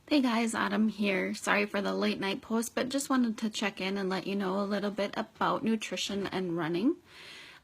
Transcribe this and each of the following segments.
Hey guys, Autumn here. Sorry for the late night post, but just wanted to check in and let you know a little bit about nutrition and running.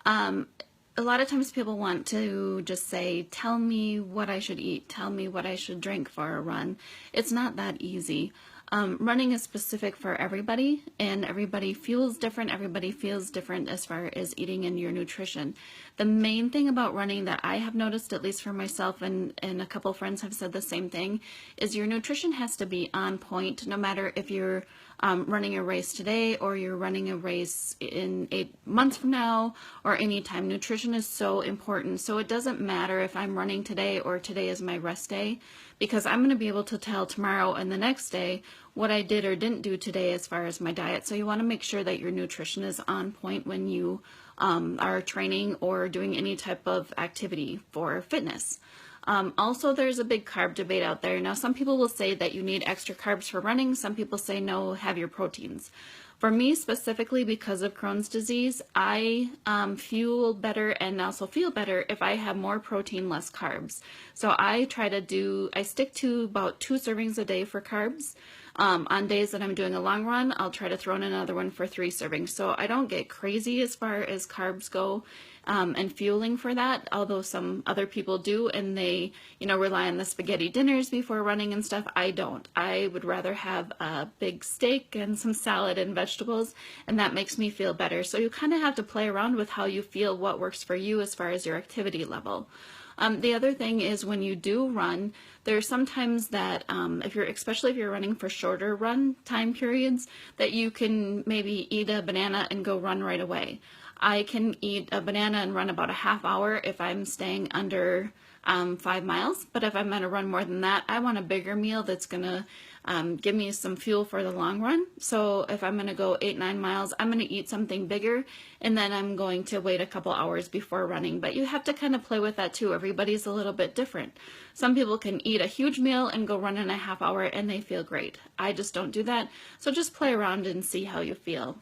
Um, a lot of times people want to just say, tell me what I should eat, tell me what I should drink for a run. It's not that easy. Running is specific for everybody, and everybody fuels different, everybody feels different as far as eating and your nutrition. The main thing about running that I have noticed, at least for myself and a couple friends have said the same thing, is your nutrition has to be on point no matter if you're running a race today or you're running a race in 8 months from now or anytime. Nutrition is so important. So it doesn't matter if I'm running today or today is my rest day, because I'm going to be able to tell tomorrow and the next day what I did or didn't do today as far as my diet. So you want to make sure that your nutrition is on point when you are training or doing any type of activity for fitness. Also, there's a big carb debate out there. Now, some people will say that you need extra carbs for running. Some people say no, have your proteins. For me specifically, because of Crohn's disease, I fuel better and also feel better if I have more protein, less carbs. So I stick to about 2 servings a day for carbs. On days that I'm doing a long run, I'll try to throw in another one for 3 servings. So I don't get crazy as far as carbs go and fueling for that, although some other people do, and they, rely on the spaghetti dinners before running and stuff. I don't. I would rather have a big steak and some salad and vegetables, and that makes me feel better. So you kind of have to play around with how you feel, what works for you as far as your activity level. The other thing is when you do run, there's sometimes that especially if you're running for shorter run time periods, that you can maybe eat a banana and go run right away. I can eat a banana and run about a half hour if I'm staying under 5 miles, but if I'm going to run more than that, I want a bigger meal that's going to give me some fuel for the long run. So if I'm going to go 8-9 miles, I'm going to eat something bigger, and then I'm going to wait a couple hours before running. But you have to kind of play with that too. Everybody's a little bit different. Some people can eat a huge meal and go run in a half hour and they feel great. I just don't do that. So just play around and see how you feel.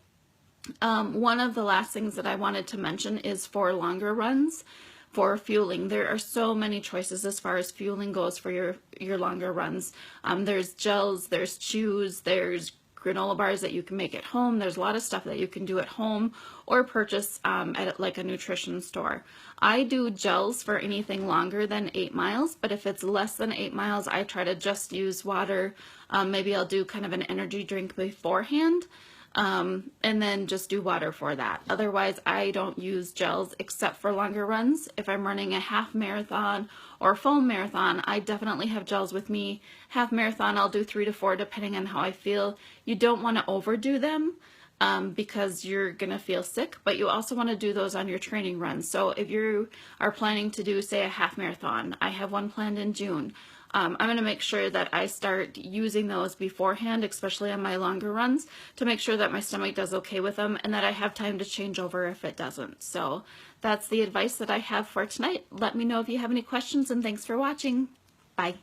One of the last things that I wanted to mention is for longer runs, for fueling. There are so many choices as far as fueling goes for your longer runs. There's gels, there's chews, there's granola bars that you can make at home. There's a lot of stuff that you can do at home or purchase at like a nutrition store. I do gels for anything longer than 8 miles, but if it's less than 8 miles, I try to just use water. Maybe I'll do kind of an energy drink beforehand. And then just do water for that. Otherwise, I don't use gels except for longer runs. If I'm running a half marathon or full marathon, I definitely have gels with me. Half marathon, I'll do 3 to 4 depending on how I feel. You don't want to overdo them because you're going to feel sick, but you also want to do those on your training runs. So if you are planning to do, say, a half marathon, I have one planned in June. I'm going to make sure that I start using those beforehand, especially on my longer runs, to make sure that my stomach does okay with them and that I have time to change over if it doesn't. So that's the advice that I have for tonight. Let me know if you have any questions, and thanks for watching. Bye.